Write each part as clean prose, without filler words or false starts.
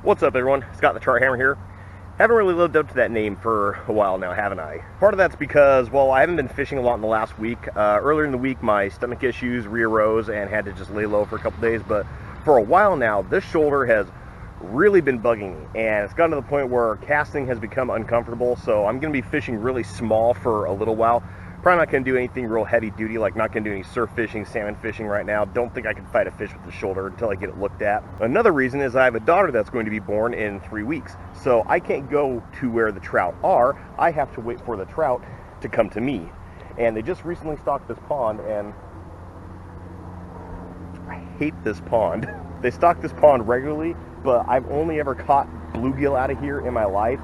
What's up, everyone? Scott the TroutHammer here. Haven't really lived up to that name for a while now, haven't I? Part of that's because, well, I haven't been fishing a lot in the last week. Earlier in the week, my stomach issues rearose and had to just lay low for a couple days, but for a while now, this shoulder has really been bugging me, and it's gotten to the point where casting has become uncomfortable, so I'm going to be fishing really small for a little while. Probably not going to do anything real heavy duty, like not going to do any surf fishing, salmon fishing right now. Don't think I can fight a fish with the shoulder until I get it looked at. Another reason is I have a daughter that's going to be born in 3 weeks, so I can't go to where the trout are. I have to wait for the trout to come to me. And they just recently stocked this pond, and I hate this pond. They stock this pond regularly, but I've only ever caught bluegill out of here in my life.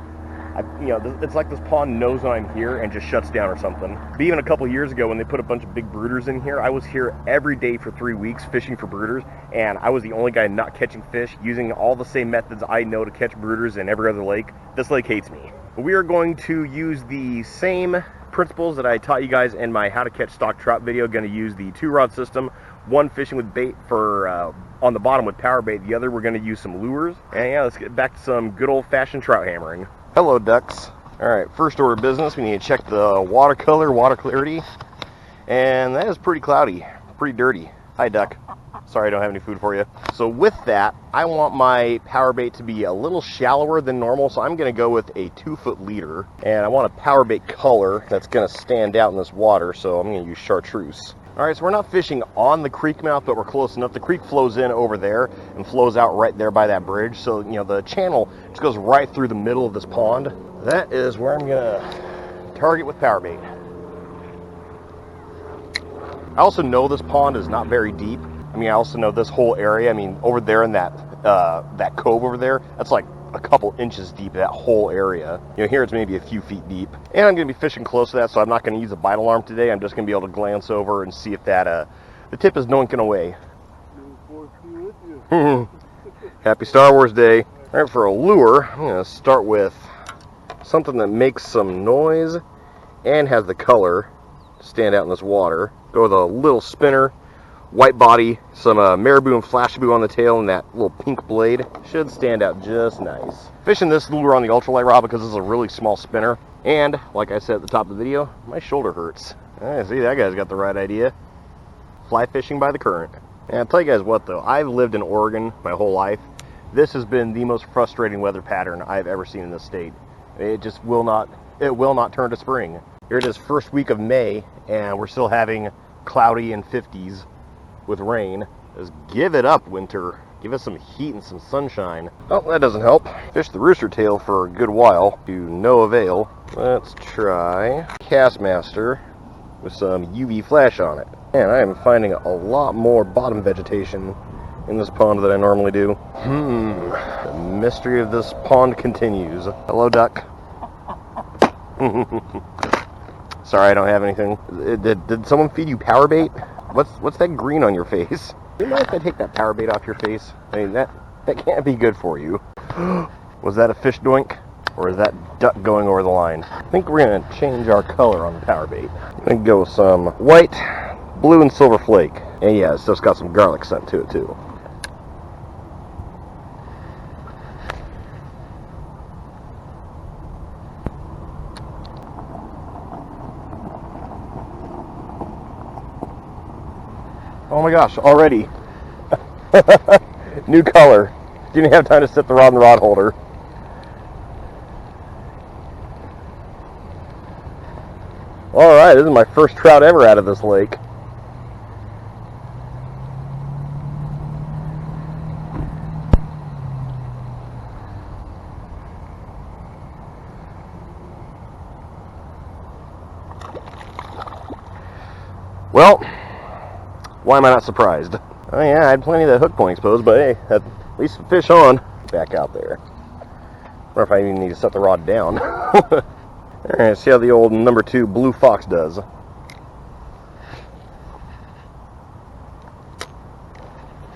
It's like this pond knows when I'm here and just shuts down or something. But even a couple years ago when they put a bunch of big brooders in here, I was here every day for 3 weeks fishing for brooders, and I was the only guy not catching fish, using all the same methods I know to catch brooders in every other lake. This lake hates me. But we are going to use the same principles that I taught you guys in my how to catch stock trout video. Going to use the 2-rod system, one fishing with bait for on the bottom with power bait, the other we're going to use some lures. And yeah, let's get back to some good old-fashioned trout hammering. Hello, ducks. Alright, first order of business, we need to check the water clarity, and that is pretty cloudy, pretty dirty. Hi, duck. Sorry I don't have any food for you. So with that, I want my power bait to be a little shallower than normal, so I'm going to go with a 2-foot leader, and I want a power bait color that's going to stand out in this water, so I'm going to use chartreuse. Alright, so we're not fishing on the creek mouth, but we're close enough. The creek flows in over there and flows out right there by that bridge. So, the channel just goes right through the middle of this pond. That is where I'm going to target with power bait. I also know this pond is not very deep. I also know this whole area. Over there in that cove over there, that's like a couple inches deep, that whole area. Here it's maybe a few feet deep. And I'm going to be fishing close to that, so I'm not going to use a bite alarm today. I'm just going to be able to glance over and see if that the tip is noinking away. Happy Star Wars Day. All right, for a lure, I'm going to start with something that makes some noise and has the color stand out in this water. Go with a little spinner. White body, some marabou and flashabou on the tail, and that little pink blade should stand out just nice. Fishing this lure on the ultralight rod because this is a really small spinner, and like I said at the top of the video, my shoulder hurts. See, that guy's got the right idea. Fly fishing by the current. And I'll tell you guys what though, I've lived in Oregon my whole life. This has been the most frustrating weather pattern I've ever seen in this state. It just will not turn to spring. Here it is, first week of May, and we're still having cloudy and 50s. With rain. Just give it up, winter. Give us some heat and some sunshine. Oh, that doesn't help. Fished the rooster tail for a good while to no avail. Let's try Castmaster with some UV flash on it. Man, I am finding a lot more bottom vegetation in this pond than I normally do. The mystery of this pond continues. Hello, duck. Sorry, I don't have anything. Did someone feed you power bait? What's that green on your face? You know if I take that power bait off your face? That can't be good for you. Was that a fish doink? Or is that duck going over the line? I think we're going to change our color on the power bait. I'm going to go with some white, blue, and silver flake. And yeah, it's just got some garlic scent to it too. Oh my gosh, already. New color. Didn't have time to set the rod in the rod holder. Alright, this is my first trout ever out of this lake. Well, why am I not surprised? Oh yeah, I had plenty of that hook point exposed, but hey, at least the fish on. Back out there. I wonder if I even need to set the rod down. Alright, see how the old number 2 blue fox does.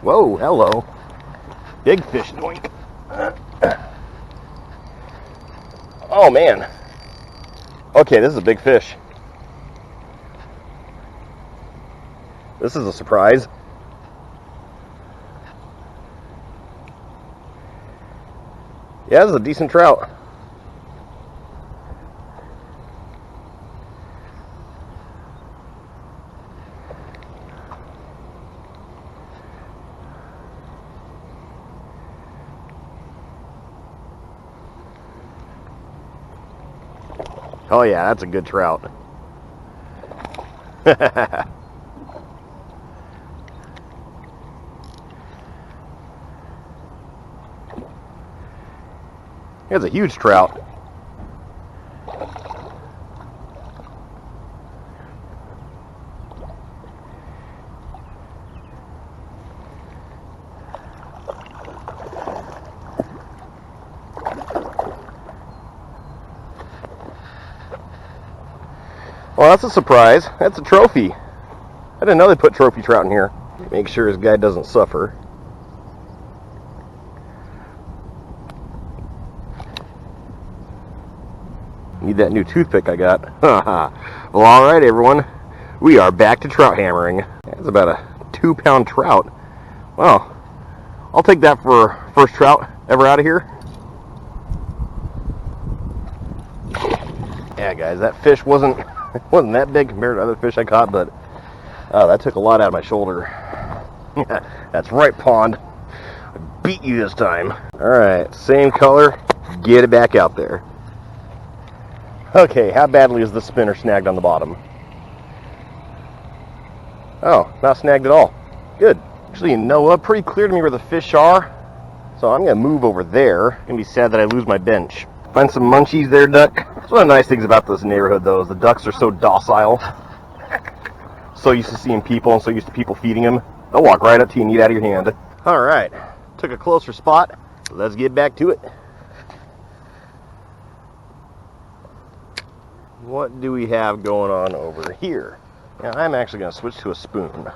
Whoa, hello. Big fish, doink. Oh man. Okay, this is a big fish. This is a surprise. Yeah, this is a decent trout. Oh yeah, that's a good trout. It's a huge trout. Well, that's a surprise. That's a trophy. I didn't know they put trophy trout in here. Make sure his guy doesn't suffer. Need that new toothpick I got. Well, alright everyone. We are back to trout hammering. That's about a 2-pound trout. Well, I'll take that for first trout ever out of here. Yeah guys, that fish wasn't that big compared to other fish I caught, but that took a lot out of my shoulder. That's right, pond. I beat you this time. Alright, same color. Get it back out there. Okay, how badly is the spinner snagged on the bottom? Oh, not snagged at all. Good. Actually, you know what? Pretty clear to me where the fish are. So I'm going to move over there. Going to be sad that I lose my bench. Find some munchies there, duck. That's one of the nice things about this neighborhood, though, is the ducks are so docile. So used to seeing people and so used to people feeding them. They'll walk right up to you and eat out of your hand. Alright, took a closer spot. Let's get back to it. What do we have going on over here? Now, I'm actually going to switch to a spoon.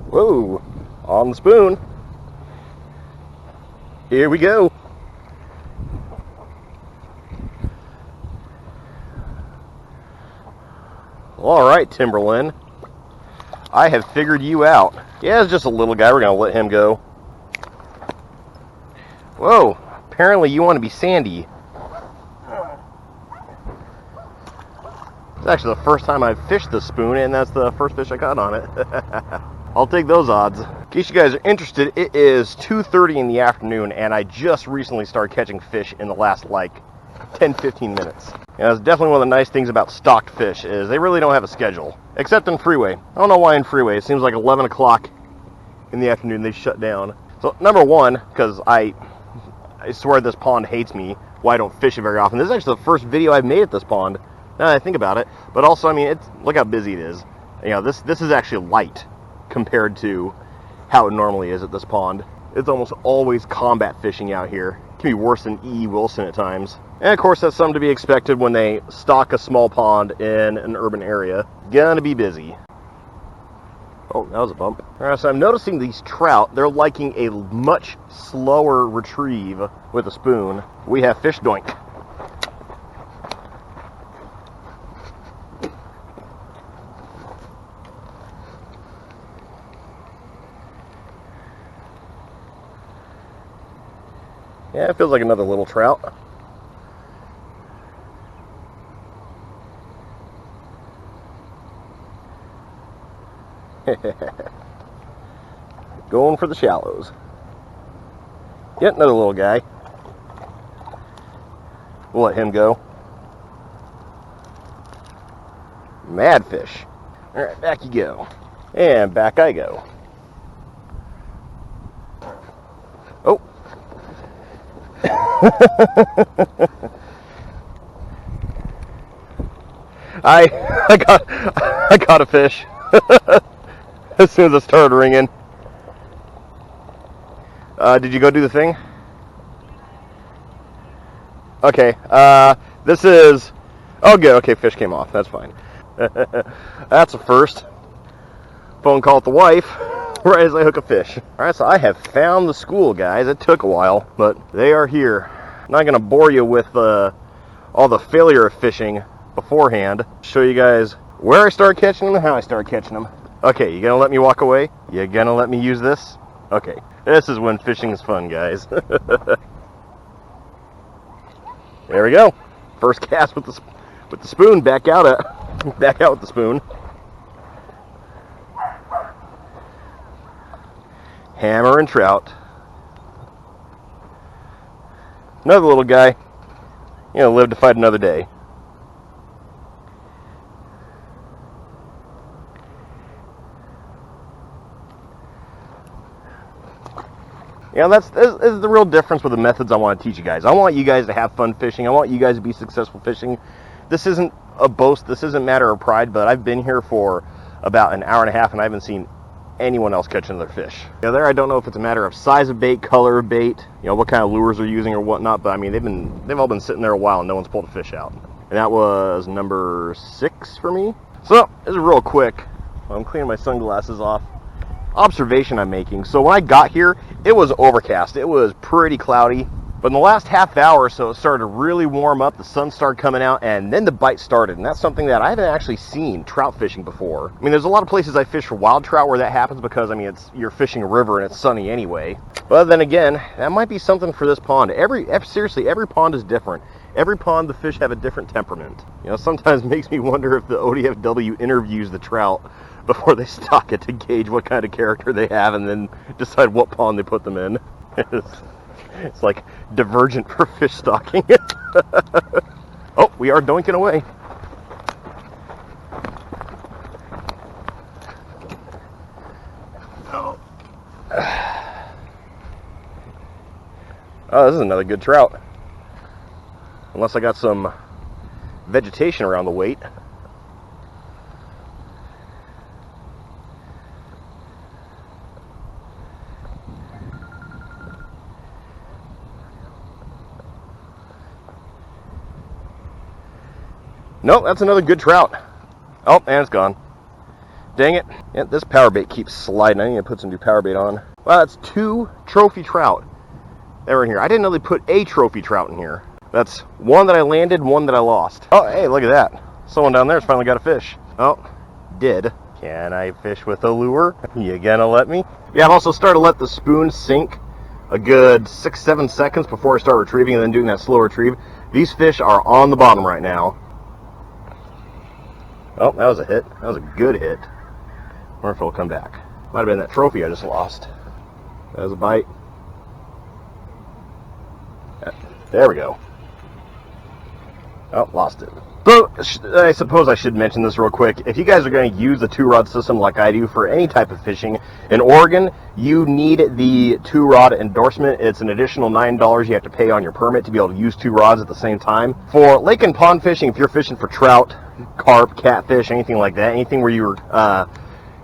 Whoa, on the spoon. Here we go. Alright, Timberlin. I have figured you out. Yeah, it's just a little guy. We're going to let him go. Whoa, apparently you want to be Sandy. It's actually the first time I've fished this spoon, and that's the first fish I caught on it. I'll take those odds. In case you guys are interested, it is 2:30 in the afternoon, and I just recently started catching fish in the last, 10-15 minutes. And that's definitely one of the nice things about stocked fish, is they really don't have a schedule. Except in Freeway. I don't know why in Freeway. It seems like 11 o'clock in the afternoon they shut down. So, number one, because I swear this pond hates me, why I don't fish it very often. This is actually the first video I've made at this pond, now that I think about it. But also, I mean, look how busy it is. You know, this is actually light compared to how it normally is at this pond. It's almost always combat fishing out here. It can be worse than E. Wilson at times. And of course, that's something to be expected when they stock a small pond in an urban area. Gonna be busy. Oh, that was a bump. Alright, so I'm noticing these trout, they're liking a much slower retrieve with a spoon. We have fish doink. Yeah, it feels like another little trout. Going for the shallows. Yet another little guy. We'll let him go. Mad fish. Alright, back you go. And back I go. Oh. I caught a fish as soon as it started ringing. Did you go do the thing? Okay. This is. Oh, good. Okay, fish came off. That's fine. That's a first. Phone call with the wife. right as I hook a fish. All right, so I have found the school, guys. It took a while, but they are here. I'm not gonna bore you with all the failure of fishing beforehand. Show you guys where I started catching them and how I started catching them. Okay, you gonna let me walk away? You gonna let me use this? Okay, this is when fishing is fun, guys. There we go. First cast with the spoon. Back out with the spoon. Hammer and trout. Another little guy. You know, live to fight another day. You know, this is the real difference with the methods I want to teach you guys. I want you guys to have fun fishing. I want you guys to be successful fishing. This isn't a boast. This isn't a matter of pride, but I've been here for about an hour and a half, and I haven't seen anyone else catch another fish. You know, there I don't know if it's a matter of size of bait, color of bait, you know, what kind of lures they're using or whatnot, but I mean, they've all been sitting there a while and no one's pulled a fish out. And that was number 6 for me. So, this is real quick. I'm cleaning my sunglasses off. Observation I'm making. So when I got here, it was overcast. It was pretty cloudy. But in the last half hour or so, it started to really warm up. The sun started coming out, and then the bite started. And that's something that I haven't actually seen trout fishing before. I mean, there's a lot of places I fish for wild trout where that happens because, I mean, you're fishing a river and it's sunny anyway. But then again, that might be something for this pond. Seriously, every pond is different. Every pond, the fish have a different temperament. You know, sometimes it makes me wonder if the ODFW interviews the trout before they stock it to gauge what kind of character they have and then decide what pond they put them in. It's like Divergent for fish stocking. Oh, we are doinking away. Oh, this is another good trout. Unless I got some vegetation around the weight. Nope, that's another good trout. Oh, and it's gone. Dang it. Yeah, this power bait keeps sliding. I need to put some new power bait on. Well, that's 2 trophy trout that were in here. I didn't know they put a trophy trout in here. That's 1 that I landed, 1 that I lost. Oh, hey, look at that. Someone down there's finally got a fish. Oh, did. Can I fish with a lure? You gonna let me? Yeah, I've also started to let the spoon sink a good 6-7 seconds before I start retrieving and then doing that slow retrieve. These fish are on the bottom right now. Oh, that was a hit. That was a good hit. I wonder if it'll come back. Might have been that trophy I just lost. That was a bite. There we go. Oh, lost it. So, I suppose I should mention this real quick. If you guys are going to use the 2-rod system like I do for any type of fishing, in Oregon, you need the 2-rod endorsement. It's an additional $9 you have to pay on your permit to be able to use 2 rods at the same time. For lake and pond fishing, if you're fishing for trout, carp, catfish, anything like that, anything where you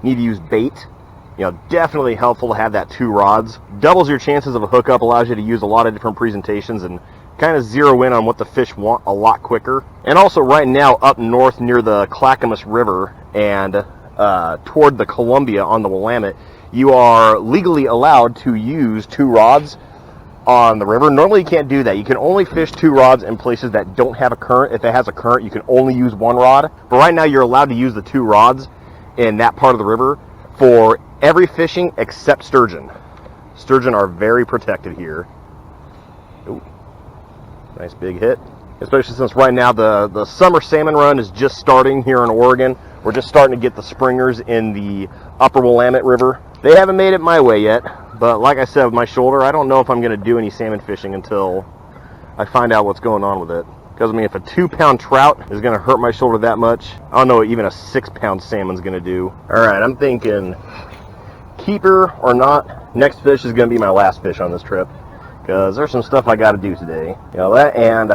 need to use bait, you know, definitely helpful to have that 2 rods. Doubles your chances of a hookup, allows you to use a lot of different presentations and kind of zero in on what the fish want a lot quicker. And also right now up north near the Clackamas River and toward the Columbia on the Willamette, you are legally allowed to use 2 rods on the river. Normally you can't do that. You can only fish 2 rods in places that don't have a current. If it has a current, you can only use 1 rod. But right now you're allowed to use the 2 rods in that part of the river for every fishing except sturgeon. Sturgeon are very protected here. Ooh. Nice big hit. Especially since right now the summer salmon run is just starting here in Oregon. We're just starting to get the springers in the upper Willamette River. They haven't made it my way yet, but like I said with my shoulder, I don't know if I'm going to do any salmon fishing until I find out what's going on with it. Because I mean, if a 2-pound trout is going to hurt my shoulder that much, I don't know what even a 6-pound salmon's going to do. Alright, I'm thinking keeper or not, next fish is going to be my last fish on this trip. Because there's some stuff I got to do today. You know that, and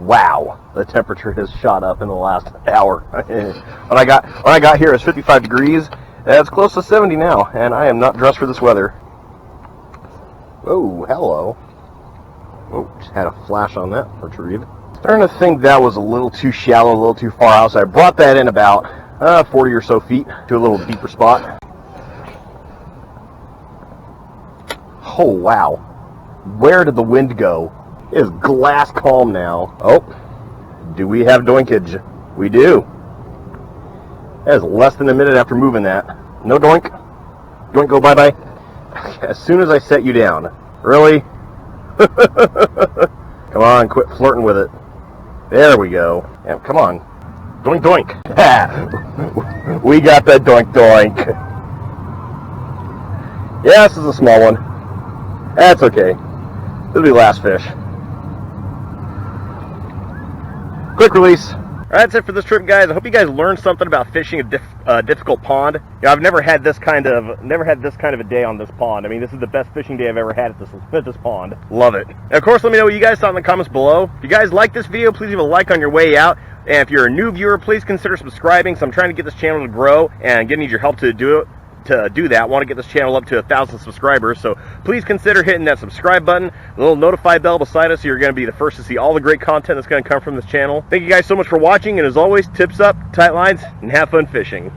wow, the temperature has shot up in the last hour. when I got here, it was 55 degrees. It's close to 70 now, and I am not dressed for this weather. Oh, hello. Oh, just had a flash on that retrieve. Starting to think that was a little too shallow, a little too far out, so I brought that in about 40 or so feet to a little deeper spot. Oh, wow. Where did the wind go? It is glass calm now. Oh, do we have doinkage? We do. That is less than a minute after moving that. No doink. Doink go bye-bye. As soon as I set you down. Really? Come on, quit flirting with it. There we go. Yeah, come on. Doink doink. We got that doink doink. Yeah, this is a small one. That's okay. This will be last fish. Quick release. Alright, that's it for this trip, guys. I hope you guys learned something about fishing a difficult pond. You know, I've never had this kind of a day on this pond. I mean, this is the best fishing day I've ever had at this pond. Love it. And of course, let me know what you guys thought in the comments below. If you guys like this video, please leave a like on your way out. And if you're a new viewer, please consider subscribing. So I'm trying to get this channel to grow and need your help to do it. To do that, I want to get this channel up to 1,000 subscribers, so please consider hitting that subscribe button, the little notify bell beside us, so you're going to be the first to see all the great content that's going to come from this channel. Thank you guys so much for watching, and as always, tips up, tight lines, and have fun fishing.